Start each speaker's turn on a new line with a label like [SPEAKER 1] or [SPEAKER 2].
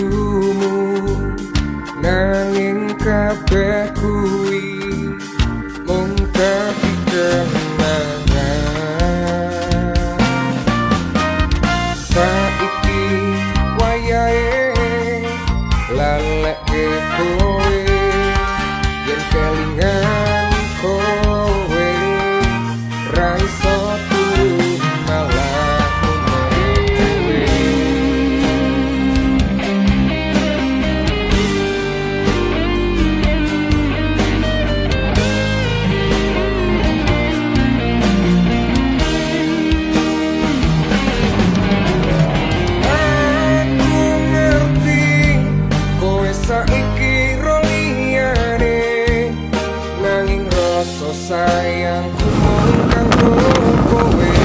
[SPEAKER 1] rindumu, nanging kabeh kuwi mung dadi kenangan. Saiki wayahe lalekke kowe, yen kelingan kowe ra iso turu malah dhewe. Aku ngerti kowe saiki ro liyane, nanging rasa sayangku mung kanggo kowe.